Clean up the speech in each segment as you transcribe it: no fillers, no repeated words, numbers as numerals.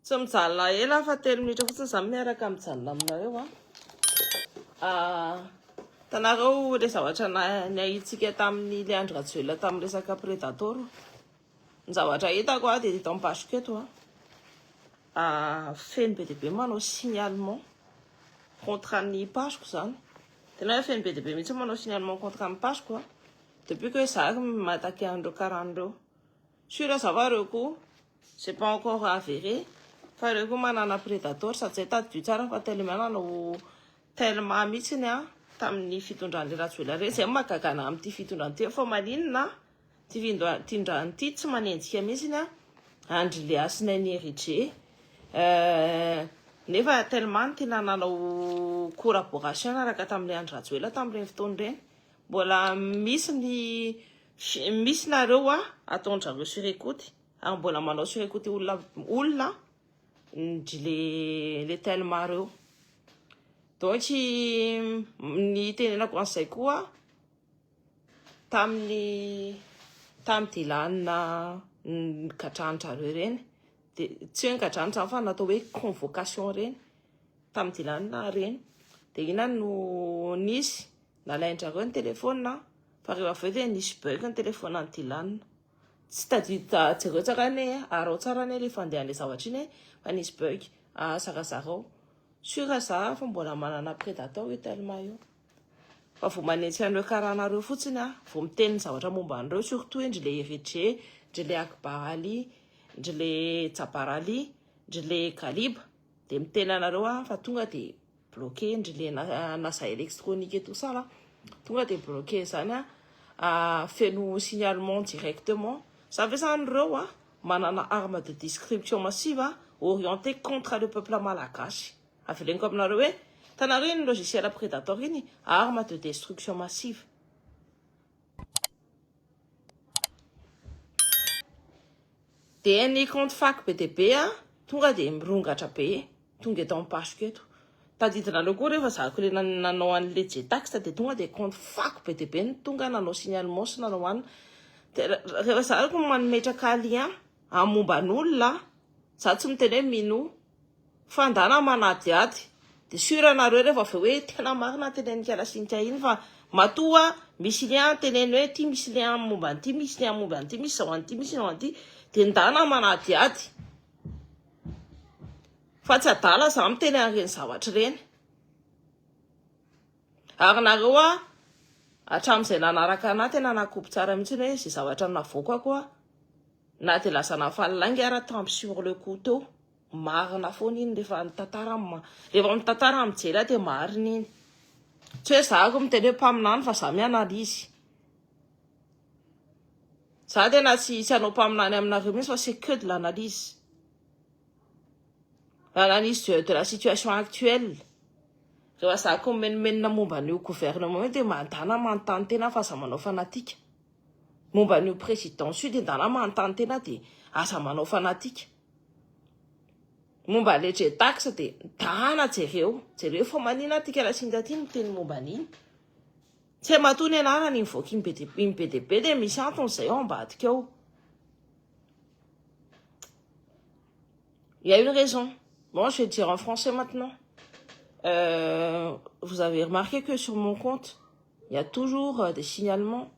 Tsy mijanona ela fa 3 minitra fotsiny zaho miaraka mijanona aminareo tanareo le zavatra nahitsika tamin'ny Leandro Rajoelina tamin'ny resaka Predator. Ny zavatra hitako dia dito amin'ny page keto feno be dia be manao signalement contre ny pageko zany. Tena hoe feno be dia be mihitsy manao signalement contre ny pageko depuis que ça m'attaqué andreo karahan'ireo. Sûr savoir ko c'est pas encore avéré fa reo ko manana Predator sady tady tsara fa tellement nanao tellement mihitsy tamin'ny fitondran'le Rajoelina reny zay mahagagana amin'ity fitondrany ty fa maninona ty fitondrany ty tsy manenjika mihitsy Andrileasina ny Eritrea nefa tellement tena nanao collaboration araka tamin'le Andry Rajoelina tamin'ireny fotoana ireny mbola misy nareo ataondrareo surekoty ary mbola manao surekoty olona le tellement reo. Donc ny tenenako an'izay koa tamin'ny dilanina gadrandrareo reny dia tsy hoe gadranitra fa natao hoe convocation reny tamin'ny dilanina reny dia ina no nisy nalaindrareo ny telefona fa rehefa avy eo dia nisy bug ny telefona ny dilanina tsy tadidjereo tsara ny arao tsara ny rehefa andehan'le zavatra iny fa nisy bug zarazarao sura za fa mbola manana Predator io tellement io fa vao manentsy an'ireo karahanareo fotsiny vao miteny zavatra momba an'ireo surtout indry le Eritrea, indry le Akbar Ali, indry le Djabar Ali, indry le Galiba dia miteny anareo fa tonga dia bloqué indry le nasa électronique et tout ça tonga dia bloqué zany feno signalement directement savezan'ireo manana arme de destruction massive orienté contre le peuple malagasy. Aveleniko aminareo hoe tanareo iny logiciel Predator iny arme de destruction massive. Dia ny compte fac BDB tonga dia mirongatra be tonga eto amin'ny pageko eto. Tadidinareo koa rehefa zako le nanao an'le Jetax dia tonga dia compte fac BDB ny tonga nanao signalement sy nanao anina. Rehefa zako manometraka lien amin'ny momban'olona za tsy miteny hoe mino fandana manadiady dia sûr anareo rehefa avy hoe tena marina tenen'ny kalasinika iny fa matoa misy lien teneny hoe ty misy lien momba an'ity misy lien momba an'ity misy zao an'ity misy zao an'ity dia ndana manadiady fa tsy adala za miteny an'ireny zavatra ireny ary nareo hatramin'izay nanaraka anahy tena nakopy tsara mihitsy hoe zay zavatra navoakako na dia lasa nafalilainga ara tamby sur le couteau marina foana iny rehefa mitantara mijery dia marina iny tsy hoe zako miteny hoe mpaminany fa za mianalizy za tena tsy hanao mpaminany aminareo mihitsy fa c'est que de l'analyse de la situation actuelle. Rehefa zako menomenina momba an'io gouvernement dia mandana manontany tena fa aza manao fanatika momba an'io présidence io dia ndana manontany tena dia aza manao fanatika momba le Jetax dia dana jereo fa manina ty kalasinga ty miteny momba an'iny tsy matony anarany invoky iny BDB dia misy antony zay ao ambadika ao. Il y a une raison. Bon, je vais dire en français maintenant. Vous avez remarqué que sur mon compte, il y a toujours des signalements.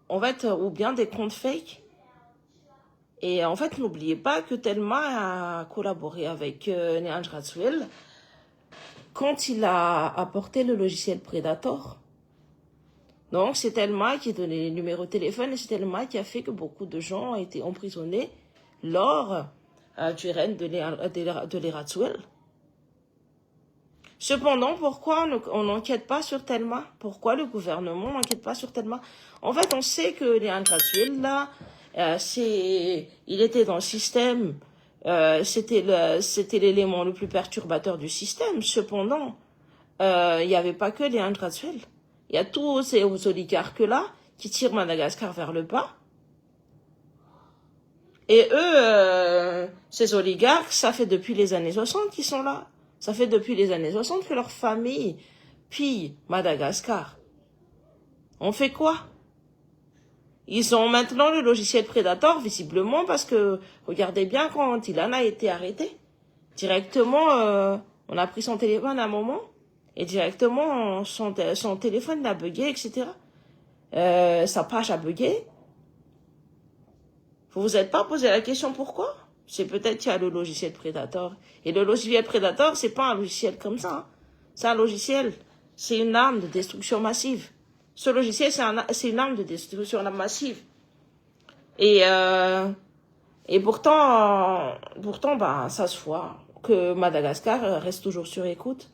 En fait, ou bien des comptes fake. Et en fait, n'oubliez pas que Telma a collaboré avec Leandro Rajoelina quand il a apporté le logiciel Predator. Donc, c'est Telma qui a donné les numéros de téléphone et c'est Telma qui a fait que beaucoup de gens ont été emprisonnés lors du règne de Rajoelina. Cependant, pourquoi on n'enquête pas sur Telma? Pourquoi le gouvernement n'enquête pas sur Telma? En fait, on sait que Leandro Rajoelina, il était dans le système, c'était l'élément le plus perturbateur du système. Cependant, il n'y avait pas que Leandro Rajoelina. Il y a tous ces oligarques-là qui tirent Madagascar vers le bas. Et eux, ces oligarques, ça fait depuis les années 60 qu'ils sont là. Ça fait depuis les années 60 que leur famille pille Madagascar. On fait quoi? Ils ont maintenant le logiciel Predator, visiblement, parce que, regardez bien, quand Ilan a été arrêté, directement, on a pris son téléphone à un moment, et directement, son téléphone a bugué, etc. Sa page a bugué. Vous vous êtes pas posé la question pourquoi? C'est peut-être qu'il y a le logiciel Predator. Et le logiciel Predator, c'est pas un logiciel comme ça. Hein. C'est un logiciel, c'est une arme de destruction massive. Ce logiciel, c'est une arme de destruction massive. Et pourtant, bah, ça se voit que Madagascar reste toujours sur écoute.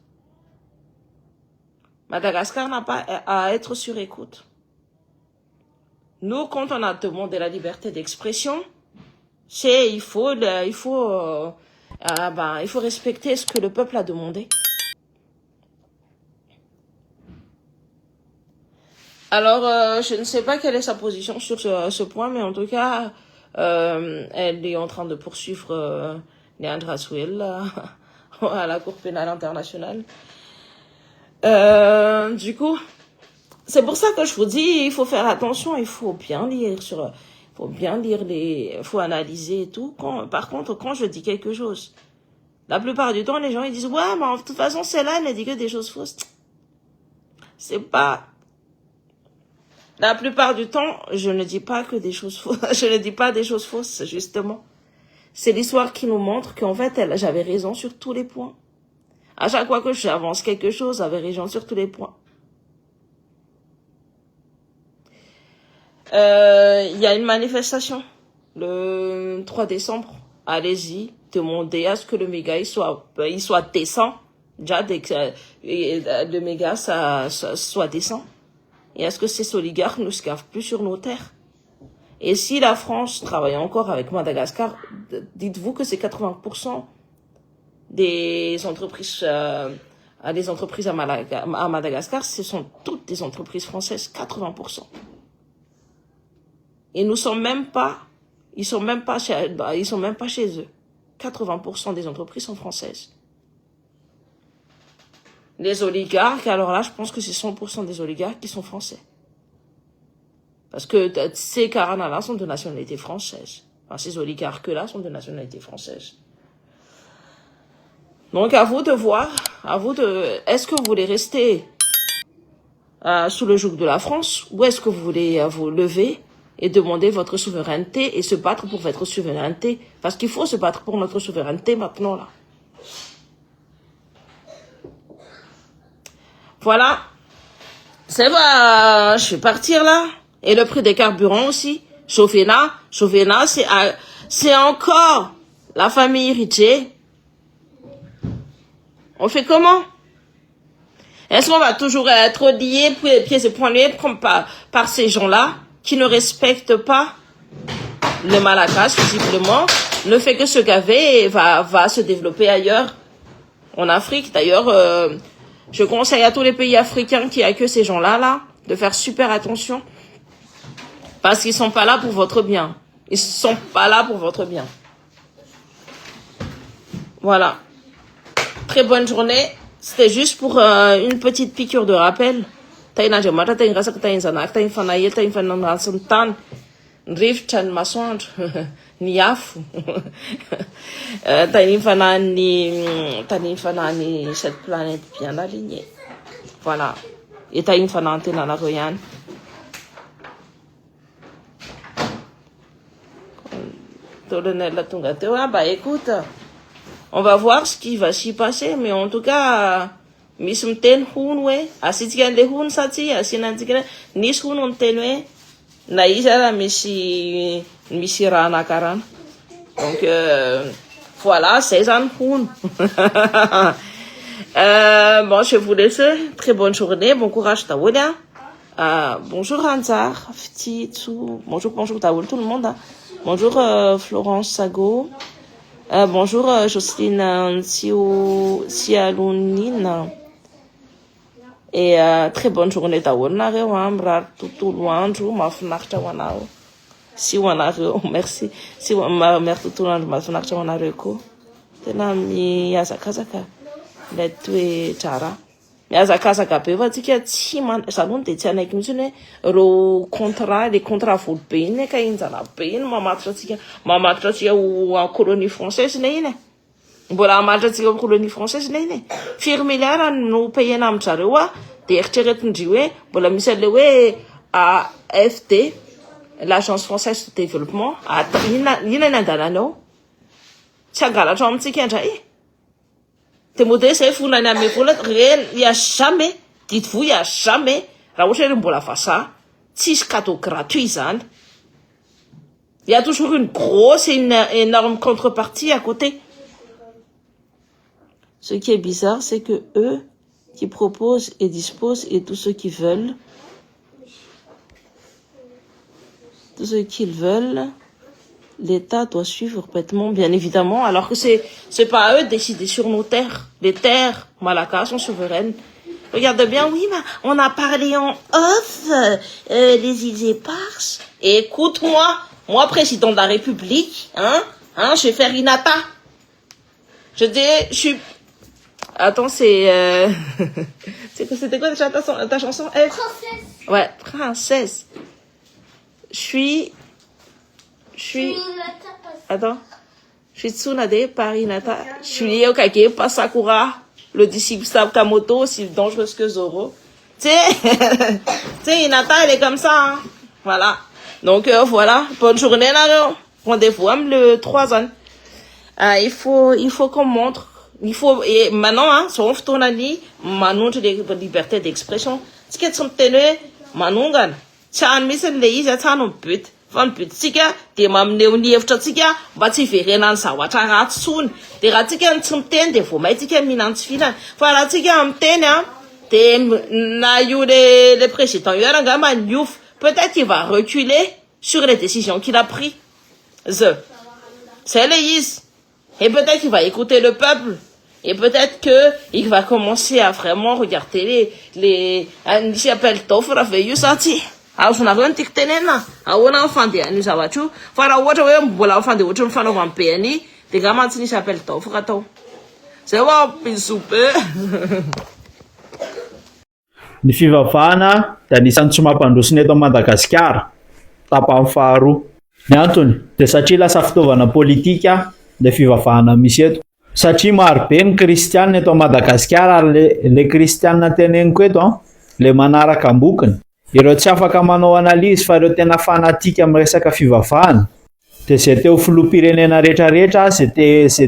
Madagascar n'a pas à être sur écoute. Nous, quand on a demandé la liberté d'expression, il faut respecter ce que le peuple a demandé. Alors, je ne sais pas quelle est sa position sur ce point, mais en tout cas, elle est en train de poursuivre Leandre Aswell à la Cour pénale internationale. Du coup, c'est pour ça que je vous dis, il faut faire attention, il faut bien lire il faut analyser et tout. Par contre, quand je dis quelque chose, la plupart du temps, les gens ils disent ouais, mais de toute façon, celle-là, elle ne dit que des choses fausses. C'est pas. La plupart du temps, je ne dis pas que des choses fausses. Je ne dis pas des choses fausses, justement. C'est l'histoire qui nous montre qu'en fait, j'avais raison sur tous les points. À chaque fois que j'avance quelque chose, j'avais raison sur tous les points. Il y a une manifestation le 3 décembre. Allez-y, demandez à ce que le méga il soit décent. Déjà, dès que le méga soit décent. Et est-ce que ces oligarques ne se cavent plus sur nos terres? Et si la France travaille encore avec Madagascar, dites-vous que c'est 80% des entreprises, à Madagascar, ce sont toutes des entreprises françaises, 80%. Et ils sont même pas chez eux. 80% des entreprises sont françaises. Les oligarques, alors là, je pense que c'est 100% des oligarques qui sont français. Parce que ces Karana-là sont de nationalité française. Enfin, ces oligarques-là sont de nationalité française. Donc, à vous de voir, est-ce que vous voulez rester sous le joug de la France, ou est-ce que vous voulez vous lever et demander votre souveraineté et se battre pour votre souveraineté? Parce qu'il faut se battre pour notre souveraineté maintenant, là. Voilà. C'est bon, je vais partir là. Et le prix des carburants aussi. Chauvena, c'est encore la famille héritier. On fait comment? Est-ce qu'on va toujours être lié, pieds et poings liés par ces gens-là qui ne respectent pas le Malagasy, visiblement, ne fait que se gaver et va se développer ailleurs, en Afrique. D'ailleurs, je conseille à tous les pays africains qui accueillent ces gens-là, de faire super attention. Parce qu'ils sont pas là pour votre bien. Ils sont pas là pour votre bien. Voilà. Très bonne journée. C'était juste pour une petite piqûre de rappel. Rivotra ny masoandro ny afo tany fanahiny cette planète bien alignée. Voilà. Et tany fanahiny tenanareo ihany. Colonel tonga teo. Ah bah écoute, on va voir ce qui va s'y passer, mais en tout cas misy miteny hono hoe asitsika an'le hono satria asinantsika nisy hono miteny hoe na izy ara misy raha anakarana. Donc voilà, c'est zany hono. Bon, je vais vous laisser. Très bonne journée, bon courage daholy. Bonjour Ranzar, Ftitsu, bonjour daholy tout le monde. Bonjour Florence Sago. Bonjour Jocelyne Sialonine. Et très bonne journée daholy nareo, mirary tontolo andro mahafinaritra ho anao sy ho anareo. Merci. Sy mirary tontolo andro mahafinaritra ho anareo koa. Tena miazakazaka ilay toe drara. miazakazaka be fa tsika tsy zalony de tsy anaiky mihitsy hoe ro contrat les contrats volobe iny ka injana be iny mamatotra atsika en colonie française le iny mbola amalitra atsika en colonie française le iny firy milliard no payena aminjareo de eritreretindry hoe mbola misy an'le hoe AFD l'agence française de développement ina nandalanao tsy angalatra amintsika indray de modèle zay volany ame vola réel il y a jamais dites-vous il y a jamais raha ohatra hoe mbola vazaha tsisy cadeau gratuit zany il y a toujours une grosse et une énorme contrepartie à côté. Ce qui est bizarre, c'est que eux qui proposent et disposent et tous ceux qui veulent, l'État doit suivre bêtement, bien évidemment, alors que c'est pas à eux de décider sur nos terres. Les terres malakas sont souveraines. Regarde bien, oui, mais on a parlé en off, les îles éparses. Et écoute-moi, moi, président de la République, je vais faire Inata. Je suis... Attends, c'est... C'était quoi déjà ta chanson? Princesse. Ouais, princesse. Je suis... Attends. Je suis Tsunade par Hinata. Je suis liée au Kage par Sakura. Le disciple Sakamoto, aussi dangereux que Zoro. Tu sais, Hinata, elle est comme ça. Hein. Voilà. Donc, voilà. Bonne journée, là. Rendez-vous le 3 ans. Il faut qu'on montre. Il faut, et maintenant, sauf ton ami, manontre les libertés d'expression. Ce qui est son tenue, manongan. Tchan, mais c'est les is, tchan, but. Fan but, tsika, de mamneo ni eftra tsika, mba tsy iverena ny zavatra ratsy tsony. De raha tsika tsy miteny de vao may tsika mihinana tsy fihinana. Fa raha tsika miteny, de na io le président io angamba niof, peut-être qu'il va reculer sur les décisions qu'il a prises. C'est les is. Et peut-être qu'il va écouter le peuple. Et peut-être que il va commencer à vraiment regarder les appelle t'offre avec eux sorti. Alors on a vraiment tiktenena. On a enfant de nous avons fara water we mbola enfant de water mfano wa mpeni. De gama tsini s'appelle t'offre ato. C'est bon pisupe. Ny fivavahana da anisan'ny tsy mampandrosony eto Madagasikara tapany faharoa. Ny antony de satria lasa fitaovana politika le fivavahana misy eto. Satria maro be ny kristianina eto Madagasikara ary le kristianina teneniko eto le manaraka ambokiny. Ireo tsy afaka manao analyse fa ireo tena fanatika amin'ny resaka fivavahana. De zay teo filoham-pirenena rehetrarehetra zay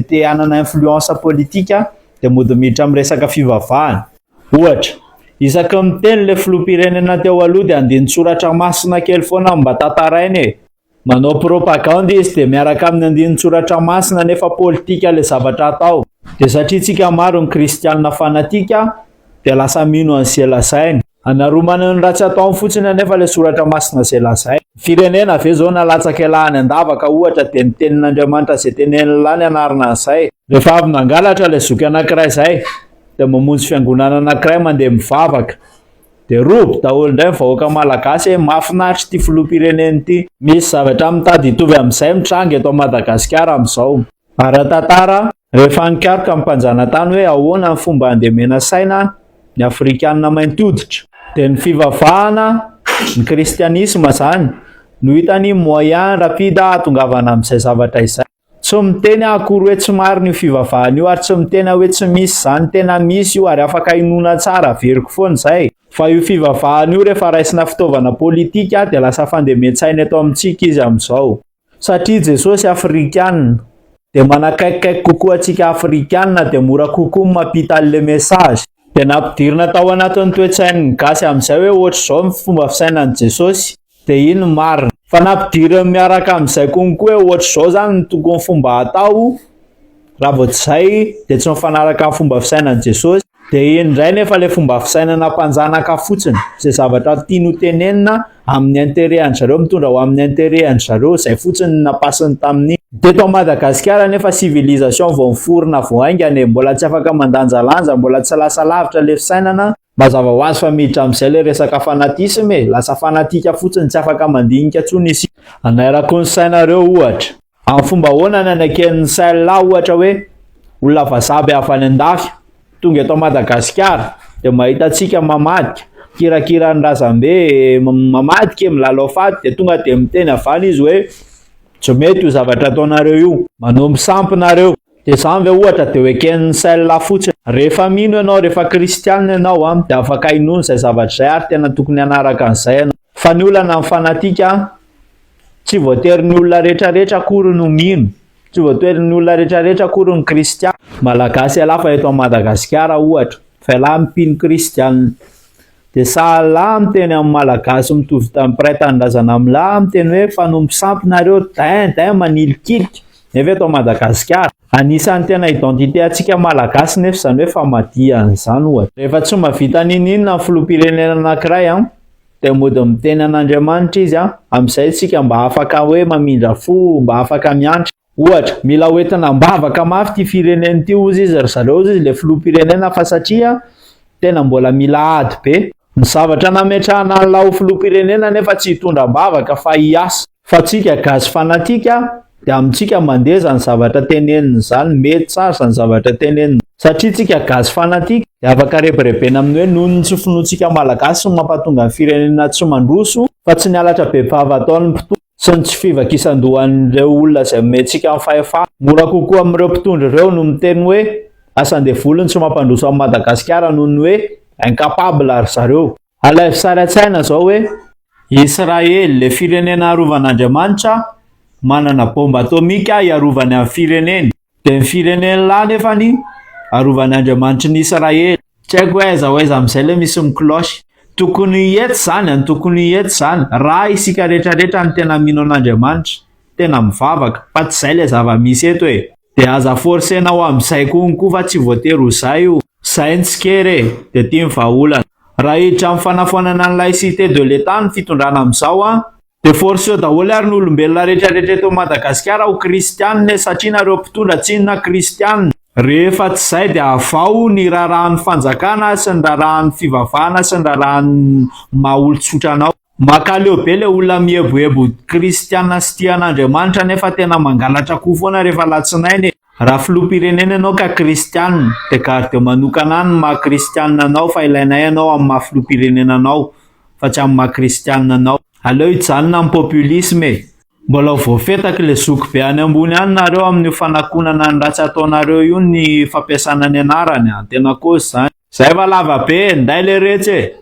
te hanana influence politika de mody miditra amin'ny resaka fivavahana. Ohatra, isaky miteny le filoham-pirenena teo aloha de andiny soratra masina kely foana mba tantarainy manao propagande izy de miaraka amin'ny andiny soratra masina nefa politika le zavatra atao. De satria tsika maro ny kristianina fanatika de lasa mino an'izay lazainy. Anaromana ny ratsy atao fotsiny nefa le soratra masina zay lazainy. Firenena ave zao nalatsaka ilahany andavaka ohatra de ny tenin'Andriamanitra zay teneniny lany anarina an'izay. Rehefa avy nangalatra le zoky anankiray zay de mamonjy fiangonana anankiray mandeha mivavaka. De robo daholo indray vahoaka malagasy mahafinaritra ty filoham-pirenena ty. Misy zavatra mitady hitovy amin'izay mitranga eto Madagasikara amin'izao. Ara-tantara rehefa nikaroka amin'ny mpanjanantany hoe ahoana ny fomba handemena saina ny afrikanina mainty hoditra. De ny fivavahana, ny kristianisme zany no hitany moyen rapide ahatongavana amin'izay zavatra izay. Tsy miteny akory hoe tsy marina io fivavahana io ary tsy miteny hoe tsy misy zany, tena misy io ary afaka inona tsara veriko foana zay. Fa io fivavahana io rehefa raisina fitaovana politika de lasa fandemen-tsaina eto amintsika izy amin'izao. Satria Jesosy afrikanina de manakaikikaiky kokoa atsika afrikanina de mora kokoa mampita an'le message. De nampidirina tao anatin'ny toe-tsain'ny gasy amin'izay hoe ohatra zao ny fomba fisainan'i Jesosy de iny marina. Fa nampidirina miaraka amin'izay konkoa hoe ohatra zao zany ny tokony fomba atao raha vao tsy zay de tsy mifanaraka amin'ny fomba fisainan'i Jesosy. De iny indray nefa le fomba fisainana mpanjanaka fotsiny, zay zavatra tiany tenenina amin'ny intérêt an'zareo, mitondra ho amin'ny intérêt an'zareo, zay fotsiny napasiny tamin'ny. Teto Madagasikara nefa civilisation vao miforona vao aingana, mbola tsy afaka mandanjalanja, mbola tsy lasa lavitra le fisainana. Mazava ho azy fa miditra amin'izay le resaka fanatisme, lasa fanatika fotsiny, tsy afaka mandinika tsony izy. Anairako ny sainareo ohatra, amin'ny fomba ahoana nanaken'ny saina ohatra hoe olona vazabe avy any andafy tonga eto Madagasikara dia mahita antsika mamadika kirakiran'ny razambe mamadika milalao faty dia tonga dia miteny avana izy hoe tsy mety io zavatra ataonareo io, manao misampinareo. Dia izany ve ohatra dia hoeken'ny sel fotsiny. Rehefa mino ianao, rehefa kristianina ianao dia afaka inoana izay zavatra izay ary tena tokony hanaraka an'izay ianao. Fa ny olana amin'ny fanatika tsy voatery ny olona rehetrarehetra akory no mino, tsy voatery ny olona rehetrarehetra akory ny kristiana. Malagasy alafa eto Madagasikara ohatra fa ilahy mipino kristianina. Dia sahala miteny amin'ny malagasy mitovy tamin'ny mpiray-tanindrazana milahy miteny hoe fanompo sampinareo dain manilikilika. Nefa eto Madagasikara anisan'ny tena identité antsika malagasy nefa izany hoe famadihana izany ohatra. Rehefa tsy mahavita ninina amin'ny filoham-pirenena anankiray dia mody miteny an'Andriamanitra izy amin'izay isika mba afaka hoe mamindra fo, mba afaka miantra. Ohatra, mila hoentina mbavaka mafy ty firenena ty ozy izy ry zareo izy le filoham-pirenena fa satria tena mbola mila ady be. Ny zavatra nametrahana an'ilay filoham-pirenena nefa tsy hitondra mbavaka fa hiasa. Fa tsika gasy fanatika dia amintsika mandeza ny zavatra tenenina izany, mety tsara izany zavatra tenenina. Satria tsika gasy fanatika dia afaka rebirebena amin'ny hoe noho ny tsy finoantsika malagasy no mampatonga ny firenena tsy mandroso, fa tsy nialatra be vavataon'ny mpitondra sy ny tsy fivakisan-dohan'ireo olona izay mentsika amin'ny fahefana. Mora kokoa amin'ireo mpitondra ireo no miteny hoe asan-devolony tsy mampandroso amin'ny Madagasikara noho ny hoe incapable ry zareo. Alaivo sary an-tsaina izao hoe Israely, le firenena arovan'Andriamanitra, manana bomba atomika iarovany amin'ny fireneny. Dia ny fireneny lahy nefany arovan'Andriamanitra ny Israely. Tsy haiko hoe aiza amin'izay ilay misy miklosy. Tokony hety izany, tokony hety izany. Raha isika rehetrarehetra ny tena mino an'Andriamanitra, tena mivavaka, fa tsy izay ilay zava-misy eto e. Dia aza forsenao amin'izay konko fa tsy voatery ho izay io. Izay ny tsikere dia tia ny vahaolana. Raha hiditra amin'ny fanafonana ny laïcité de l'État ny fitondrana amin'izao dia forceo daholo ary ny olombelona rehetrarehetra eto Madagasikara ho kristianina satria nareo mpitondra tsy inona kristianina. Rehefa tsy izay dia avao ny rarahan'ny fanjakana sy ny rarahan'ny fivavahana sy ny rarahan'ny maha-olon-tsotra anao. Makaleo be ilay olona mihebohebo kristianina sy tia an'Andriamanitra nefa tena mangalatra koa foana rehefa latsinainy. Raha filoham-pirenena ianao ka kristianina dia gardeo manokana ny maha-kristianina anao fa ilainay ianao amin'ny maha-filoham-pirenena anao fa tsy amin'ny maha-kristianina anao. Aleo hijanona amin'ny populisme e. Mbola voafetaka ilay zoky be any ambony any nareo amin'ny fanakonana ny ratsy ataonareo io ny fampiasana ny anarany. Tena kosa izany. Izay fa lava be, nday ilay retsy e.